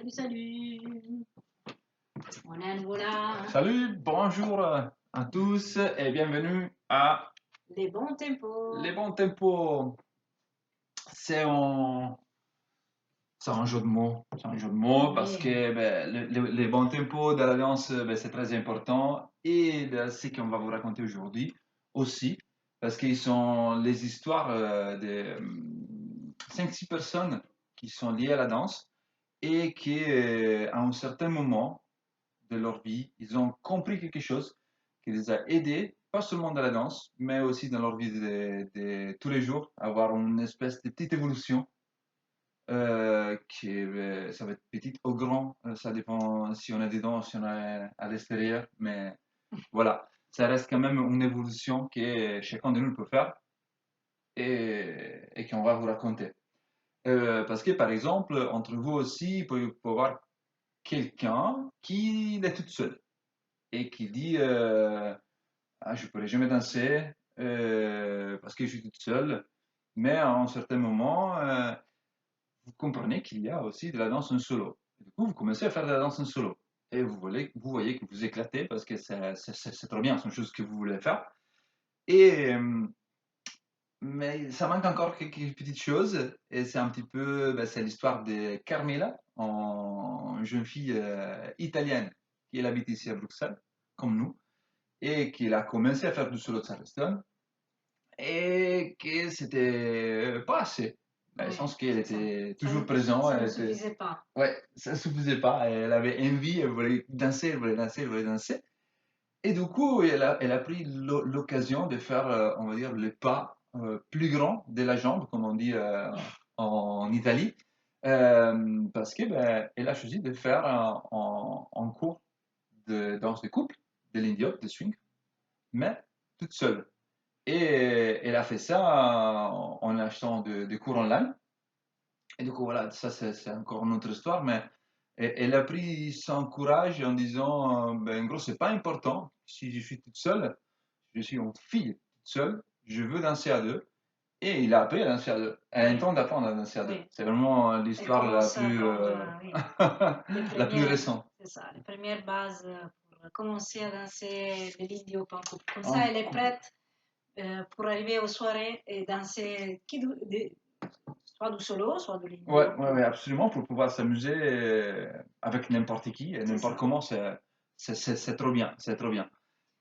Salut, salut. Voilà. Salut, bonjour à tous et bienvenue à Les bons tempos. Les Bons Tempos. C'est un, c'est un jeu de mots. C'est un jeu de mots parce Oui. que les bons tempos de la danse, c'est très important et de ce qu'on va vous raconter aujourd'hui aussi parce qu'ils sont les histoires de 5-6 personnes qui sont liées à la danse et qui, à un certain moment de leur vie, ils ont compris quelque chose qui les a aidés, pas seulement dans la danse, mais aussi dans leur vie de tous les jours, à avoir une espèce de petite évolution ça va être petite ou grand, ça dépend si on est dedans, si on est à l'extérieur, mais voilà, ça reste quand même une évolution que chacun de nous peut faire et qu'on va vous raconter. Parce que par exemple, entre vous aussi, il peut y avoir quelqu'un qui est toute seule et qui dit ah, je ne pourrai jamais danser parce que je suis toute seule. Mais à un certain moment, vous comprenez qu'il y a aussi de la danse en solo. Et du coup, vous commencez à faire de la danse en solo. Et vous voyez que vous éclatez parce que c'est trop bien, c'est une chose que vous voulez faire. Et, mais ça manque encore quelques petites choses. Et c'est un petit peu, c'est l'histoire de Carmela, une jeune fille italienne qui habite ici à Bruxelles, comme nous et qu'il a commencé à faire du solo de Charleston et que c'était pas assez. Dans le Oui, sens qu'elle c'est ça. était Ça toujours ne, présente, ça elle ne était... suffisait pas. Ouais, ça ne suffisait pas, elle avait envie, elle voulait danser, elle voulait danser, elle voulait danser. Et du coup, elle a pris l'occasion de faire, on va dire, le pas plus grand de la jambe, comme on dit en Italie, parce que elle a choisi de faire un cours de danse de couple, de l'indie hop, de swing, mais toute seule. Et elle a fait ça en achetant des cours online. Et du coup, voilà, ça c'est encore une autre histoire, mais elle a pris son courage en disant, ben, en gros, c'est pas important si je suis toute seule, je suis une fille toute seule, je veux danser à deux. Et il a appris à danser à deux. Elle a un Oui, temps d'apprendre à danser à deux. oui. C'est vraiment Elle l'histoire la commence à plus, apprendre, oui, la plus récente. c'est ça, les premières bases pour commencer à danser de l'indie au couple. Comme ça, En elle est couple. prête pour arriver aux soirées et danser soit du solo, soit de l'indie Ouais, hop. ouais, ouais, absolument, pour pouvoir s'amuser avec n'importe qui et C'est n'importe ça. comment, c'est trop bien, c'est trop bien.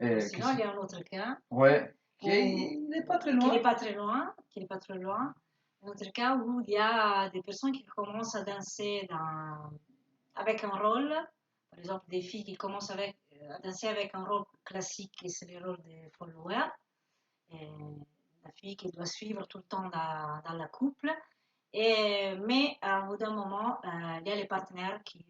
Ou Et sinon, il y a un autre cas ouais, où, il n'est pas très qui n'est loin. pas très loin, qui n'est pas très loin. Un autre cas où il y a des personnes qui commencent à danser avec un rôle, par exemple des filles qui commencent à danser avec un rôle classique, et c'est le rôle des followers, et la fille qui doit suivre tout le temps dans la couple. Mais au bout d'un moment, il y a les partenaires qui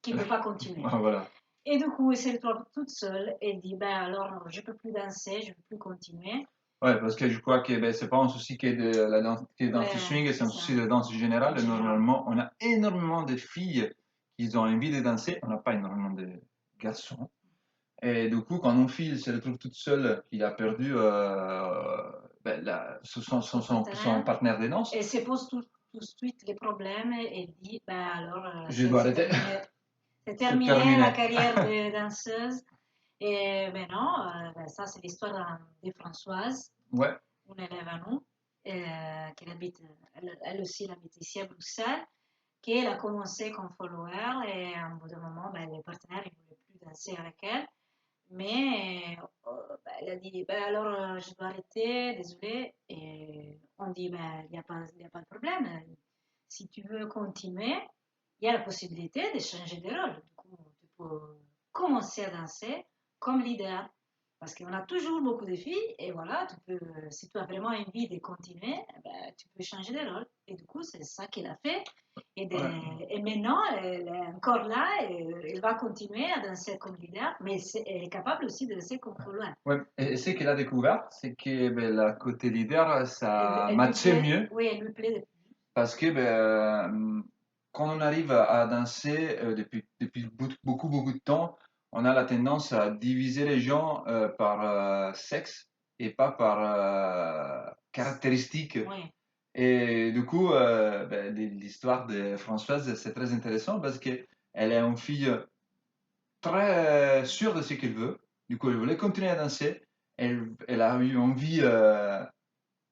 ne veulent pas continuer. Voilà. Et du coup, elle se retrouve toute seule et dit, ben alors, je ne peux plus danser, je ne peux plus continuer. Ouais, parce que je crois que c'est pas un souci qui est de la danse, qui est danse du Ouais, swing, c'est c'est un ça, souci de danse en générale. Et général. normalement, on a énormément de filles qui ont envie de danser. On n'a pas énormément de garçons. Et du coup, quand une fille se retrouve toute seule, qui a perdu Son son partenaire. partenaire de danse, Et se pose tout de suite les problèmes et dit, ben alors, je dois arrêter. c'est C'est terminé la terminé. carrière de danseuse. Et ben non, ben ça c'est l'histoire de Françoise, Ouais, une élève à nous, qui habite, elle aussi elle habite ici à Bruxelles, qui elle a commencé comme follower et à un bout d'un moment, ben, les partenaires ne voulaient plus danser avec elle. Mais bah, elle a dit, bah, alors je dois arrêter, désolé. Et on dit, bah, il y a pas de problème. Si tu veux continuer, il y a la possibilité de changer de rôle. Du coup, tu peux commencer à danser comme leader. Parce qu'on a toujours beaucoup de filles, et voilà, si tu as vraiment envie de continuer, eh ben, tu peux changer de rôle. Et du coup, c'est ça qu'elle a fait. ouais, Et maintenant, elle est encore là, et elle va continuer à danser comme leader, mais elle est capable aussi de danser comme follower. ouais. Et ce qu'elle a découvert, c'est que la côté leader, Elle, ça elle lui matchait plaît, mieux oui, elle lui plaît. parce que quand on arrive à danser depuis beaucoup, beaucoup de temps, on a la tendance à diviser les gens par sexe et pas par caractéristiques. Oui, Et du coup, ben, l'histoire de Françoise, c'est très intéressant parce qu'elle est une fille très sûre de ce qu'elle veut. Du coup, elle voulait continuer à danser. Elle a eu une vie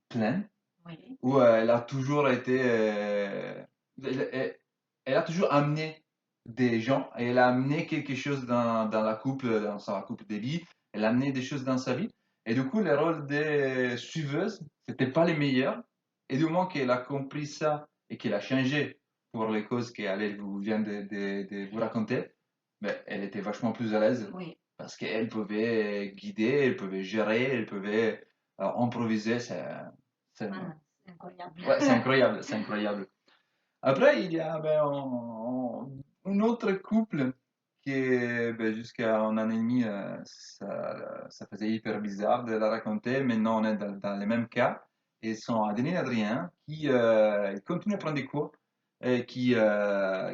pleine Oui. où elle a toujours été, elle, elle- elle a toujours amené des gens et elle a amené quelque chose dans la couple, dans sa couple de vie. Elle a amené des choses dans sa vie. Et du coup, les rôles des suiveuses, c'était pas les meilleurs. Et du moment qu'elle a compris ça et qu'elle a changé pour les causes qu'elle vient de vous raconter, ben, elle était vachement plus à l'aise Oui. parce qu'elle pouvait guider, elle pouvait gérer, elle pouvait improviser. C'est- Ah, c'est incroyable. Ouais, c'est incroyable, c'est incroyable. Après, il y a ben, un autre couple qui est ben, jusqu'à un an et demi, ça faisait hyper bizarre de la raconter. Maintenant, on est dans les mêmes cas. Ils sont Adeline et Adrien qui ils continuent à prendre des cours, et qui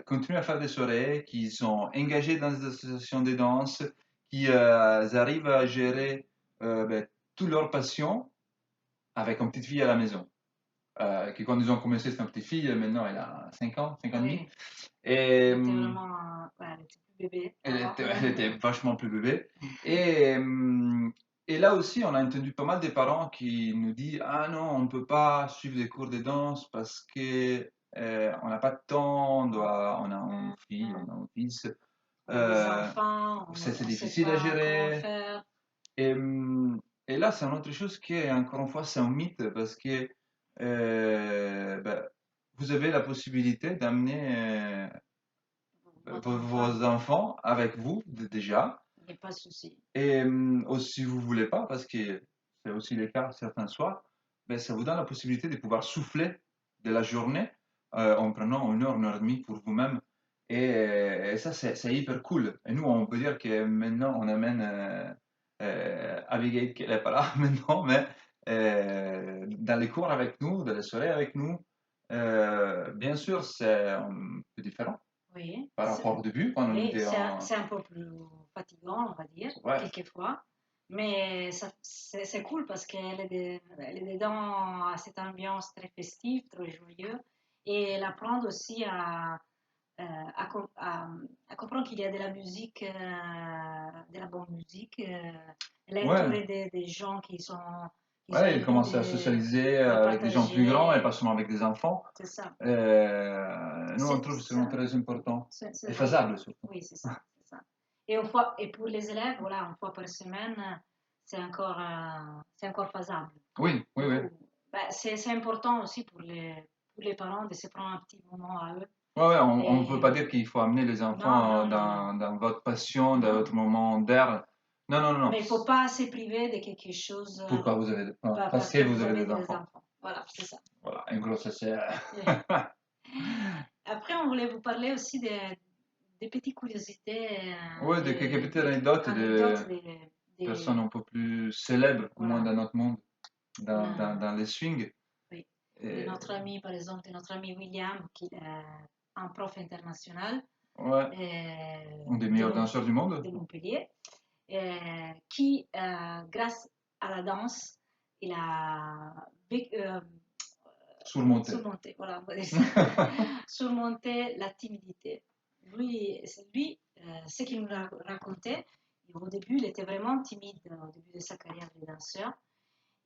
continuent à faire des soirées, qui sont engagés dans des associations de danse, qui arrivent à gérer ben, toutes leurs passions avec une petite fille à la maison qui quand ils ont commencé, c'était une petite fille, maintenant elle a 5 ans, 5 ans et demi. Oui. Et Elle était vraiment, ouais, elle était plus bébé avant. elle était vachement plus bébé. Et, euh, et là aussi, on a entendu pas mal des parents qui nous disent, ah non, on ne peut pas suivre des cours de danse parce que on n'a pas de temps, on a une Mm, fille, on mm. a un fils. On a des Euh, enfants, c'est on ne sait difficile à pas comment gérer. faire. Et, et là, c'est une autre chose qui est, encore une fois, c'est un mythe parce que ben, vous avez la possibilité d'amener Votre enfant, vos enfants avec vous déjà. il n'y a pas de souci. Et aussi, si vous voulez pas, parce que c'est aussi le cas certains soirs, ben, ça vous donne la possibilité de pouvoir souffler de la journée en prenant une heure et demie pour vous-même. Et ça, c'est hyper cool. Et nous, on peut dire que maintenant, on amène Abigail, qui n'est pas là maintenant, mais dans les cours avec nous, dans les soirées avec nous. Bien sûr, c'est un peu différent Oui, par rapport au début, quand on oui, était en... c'est un peu plus fatigant, on va dire, Ouais, quelquefois. Mais c'est cool parce elle est dedans à cette ambiance très festive, très joyeuse. Et elle apprend aussi à comprendre qu'il y a de la musique, de la bonne musique. Elle est ouais. entourée des gens qui ont Ouais, il envie commence à socialiser de avec des gens plus grands et partager. pas seulement avec des enfants. C'est ça. Nous, on C'est trouve que c'est vraiment ça. très important et Oui, faisable surtout. oui, c'est ça, c'est ça. Et pour les élèves, voilà, une fois par semaine, c'est encore faisable. Oui, oui, Du oui. coup, ben, c'est important aussi pour les parents de se prendre un petit moment à eux. Ouais, ouais, on ne veut Et pas dire qu'il faut amener les non, enfants non, non, non, dans votre passion, dans non. votre moment d'air. Non, non, non, non. Mais il ne faut pas se priver de quelque chose Pourquoi vous avez... Parce parce que que vous vous avez avez des des enfants. enfants. Voilà, c'est ça. Voilà, en gros, ça c'est... Après, on voulait vous parler aussi des petites curiosités, Ouais, de quelques petites anecdotes anecdotes de personnes un peu plus célèbres, au moins voilà, dans notre monde, on a, dans les swings. oui, de Et, notre ami, par exemple, de notre ami William, qui est un prof international ouais, un des meilleurs danseurs du monde. de Montpellier, qui, grâce à la danse, il a Surmonté. surmonté, voilà, on va dire ça, surmonté la timidité. Lui ce qu'il nous a raconté, au début, il était vraiment timide au début de sa carrière de danseur.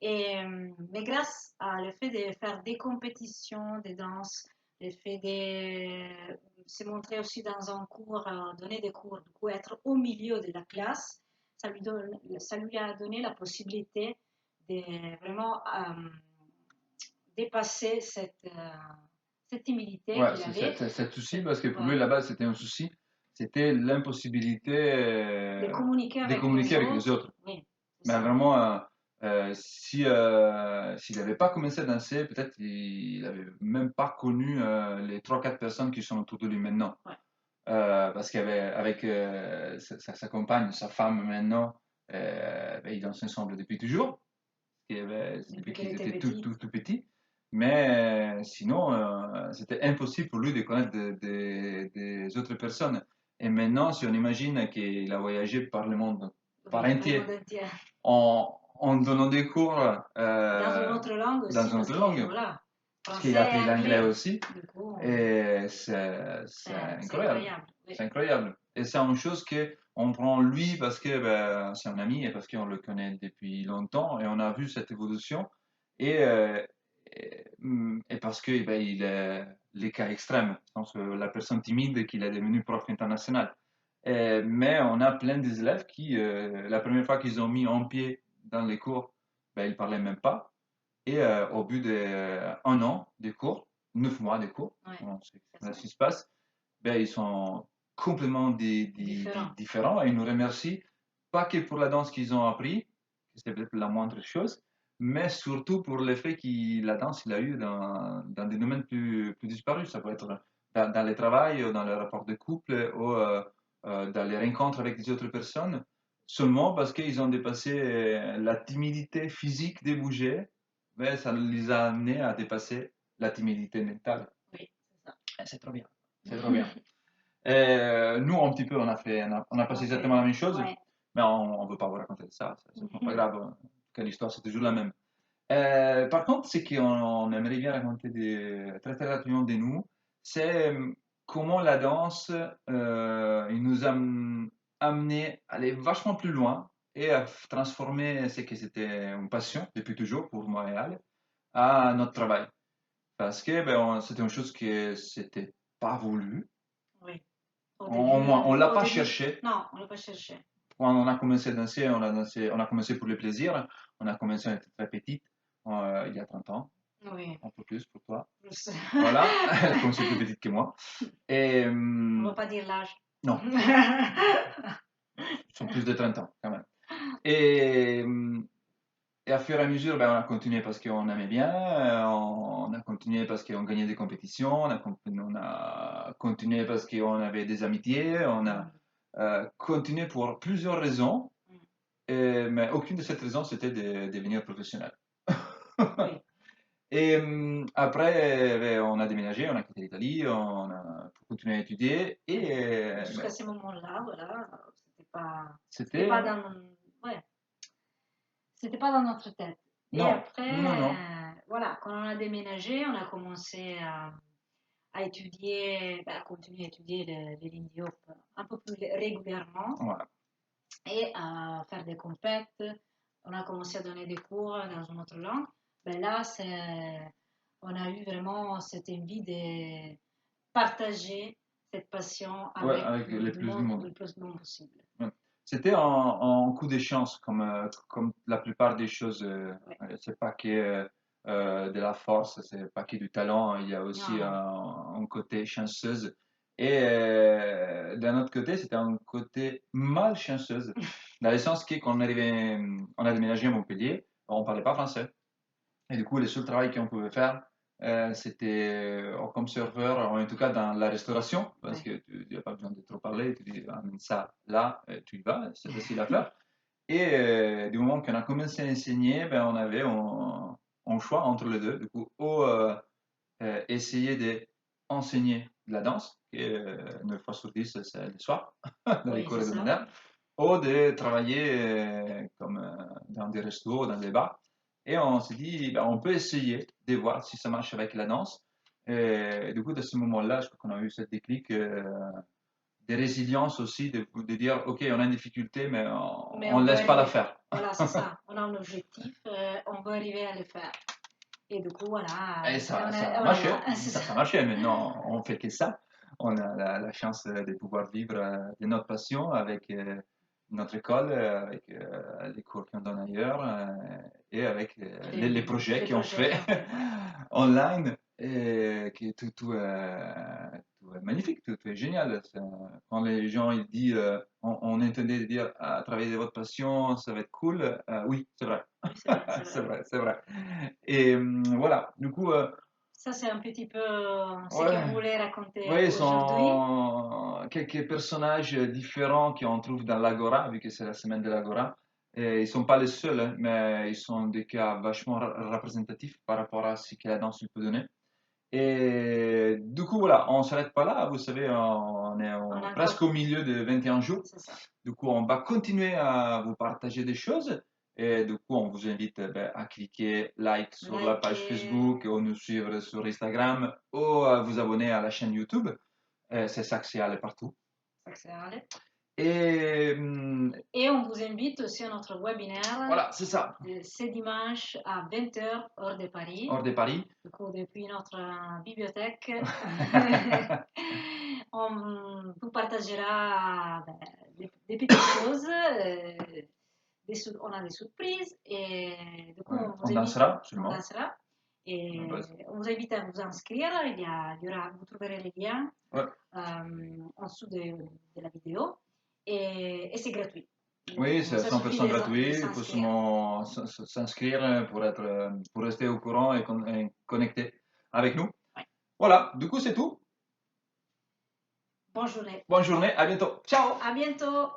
Mais grâce à le fait de faire des compétitions de danse, le fait de se montrer aussi dans un cours, donner des cours, du coup être au milieu de la classe, ça lui a donné la possibilité de vraiment dépasser cette timidité Ouais, qu'il avait, c'est souci parce que pour lui, voilà, là-bas, c'était un souci. C'était l'impossibilité de communiquer de avec communiquer les avec les autres. autres. Oui, c'est Mais ça. vraiment, s'il n'avait pas commencé à danser, peut-être il n'avait même pas connu les trois quatre personnes qui sont autour de lui maintenant. Ouais. Parce qu'avec sa compagne, sa femme maintenant, ben, ils dansent ensemble depuis toujours, Depuis depuis qu'elle qu'ils était étaient tout, petite. tout, tout petits. Mais sinon, c'était impossible pour lui de connaître des autres personnes. Et maintenant, si on imagine qu'il a voyagé par le monde, par Oui, par le monde entier, entier. en donnant des cours Dans une autre langue dans aussi, une parce autre que langue, voilà, parce qu'il a Français et appris l'anglais anglais. aussi. Du coup, Et c'est c'est incroyable. incroyable. Oui, C'est incroyable. Et c'est une chose que on prend lui parce que ben, c'est un ami et parce qu'on le connaît depuis longtemps et on a vu cette évolution. Et, et parce que ben, il est les cas extrêmes. Je pense que la personne timide qu'il est devenu prof international. Mais on a plein d'élèves qui, la première fois qu'ils ont mis un pied dans les cours, ben, ils parlaient même pas. Et au bout d'un an de cours, 9 mois de cours, oui, on sait c'est ce ça. qui se passe, ben, ils sont complètement Différent. différents et ils nous remercient, pas que pour la danse qu'ils ont appris, que c'est peut-être la moindre chose, mais surtout pour le fait que la danse, il a eu dans des domaines plus disparus. Ça peut être dans le travail, ou dans le rapport de couple, ou dans les rencontres avec des autres personnes, seulement parce qu'ils ont dépassé la timidité physique de bouger, mais ça les a amenés à dépasser la timidité mentale. Oui, c'est ça. C'est trop bien. C'est trop bien. Nous, un petit peu, on a passé On exactement la fait, même chose, ouais. mais on ne veut pas vous raconter ça. C'est pas grave. En tout cas, l'histoire, c'est toujours la même. Par contre, ce qu'on aimerait bien raconter très très rapidement de nous, c'est comment la danse il nous a amené à aller vachement plus loin et à transformer ce que c'était une passion depuis toujours pour moi et Al à notre travail. Parce que ben, c'était une chose que c'était pas voulu. Oui. Au moins, on l'a Au pas début, cherché. non, on ne l'a pas cherché. Quand on a commencé à danser, on a commencé pour le plaisir. On a commencé, on était très petite, il y a 30 ans, Oui, un peu plus pour toi. je sais. Voilà, elle a commencé plus petite que moi. Et On ne va pas dire l'âge. non, ils sont plus de 30 ans quand même. Et, et à fur et à mesure, ben, on a continué parce qu'on aimait bien, on a continué parce qu'on gagnait des compétitions, on a continué parce qu'on avait des amitiés, on a continué pour plusieurs raisons, mais aucune de ces raisons c'était de devenir professionnel. Oui. Et après, ben, on a déménagé, on a quitté l'Italie, on a continué à étudier et Jusqu'à ben, ce moment-là, voilà, c'était pas c'était dans, ouais, c'était pas dans notre tête. Et non, non, après, non, voilà, quand on a déménagé, on a commencé à étudier, à continuer à étudier le Lindy Hop un peu plus régulièrement voilà. et à faire des compètes. On a commencé à donner des cours dans une autre langue. Ben là, on a eu vraiment cette envie de partager cette passion Ouais, avec avec les plus du monde. le plus de monde possible. Ouais. C'était en coup de chance, comme la plupart des choses. Ouais. C'est pas que de la force, c'est pas que du talent, il y a Non, aussi non. un côté chanceuse. Et d'un autre côté, c'était un côté malchanceuse, dans le sens que quand on a déménagé à Montpellier, on parlait pas français. Et du coup, le seul travail qu'on pouvait faire, c'était comme serveur, ou en tout cas dans la restauration, parce Ouais. que tu n'as pas besoin de trop parler, tu dis amène ça là, tu y vas, c'est facile à faire. Et du moment qu'on a commencé à enseigner, ben, on avait un choix entre les deux. Du coup, ou essayer d'enseigner de la danse, qui est 9 fois sur 10, c'est le soir, dans les Oui, cours c'est ça. hebdomadaires, ou de travailler comme dans des restos, dans des bars. Et on s'est dit, ben, on peut essayer de voir si ça marche avec la danse. Et du coup, de ce moment-là, je crois qu'on a eu ce déclic de résilience aussi, de dire, OK, on a une difficulté, mais Mais on on ne va laisse pas la arriver. faire. Voilà, c'est ça. On a un objectif, on va arriver à le faire. Et du coup, voilà. Et Et puis ça a voilà, marché, c'est ça ça. a marché. Maintenant, on fait que ça. On a la chance de pouvoir vivre de notre passion avec notre école, avec les cours qu'on donne ailleurs et avec les projets Les qu'on projets fait qu'on fait, ouais. online. Et que tout est magnifique, tout est génial. Quand les gens ils disent, on entendait dire à travailler de votre passion, ça va être cool. Oui, c'est vrai. Oui, c'est vrai, c'est C'est vrai. vrai, c'est vrai. Et voilà, du coup, Ça, c'est un petit peu ce qu'on ouais, voulait raconter ouais, ils aujourd'hui. sont quelques personnages différents qu'on trouve dans l'Agora, vu que c'est la semaine de l'Agora. Et ils sont pas les seuls, hein, mais ils sont des cas vachement représentatifs par rapport à ce que la danse peut donner. Et du coup, voilà, on s'arrête pas là. Vous savez, on est On a presque encore, au milieu de 21 jours. c'est ça. Du coup, on va continuer à vous partager des choses. Et du coup, on vous invite à cliquer like sur la page Facebook ou nous suivre sur Instagram ou à vous abonner à la chaîne YouTube. C'est Saxiale partout. Saxiale. Et on vous invite aussi à notre webinaire. Voilà, c'est ça. Ce dimanche à 20h, hors de Paris. Hors de Paris. Du coup, depuis notre bibliothèque, on vous partagera des petites choses. On a des surprises et du coup, on dansera, sûrement. On dansera. Et on vous invite à vous inscrire. Vous trouverez les liens en dessous de la vidéo et c'est gratuit. Oui, c'est 100% gratuit. Il faut seulement s'inscrire pour rester au courant et connecté avec nous. Ouais. Voilà, du coup, c'est tout. Bonne journée. Bonne journée, à bientôt. Ciao. À bientôt.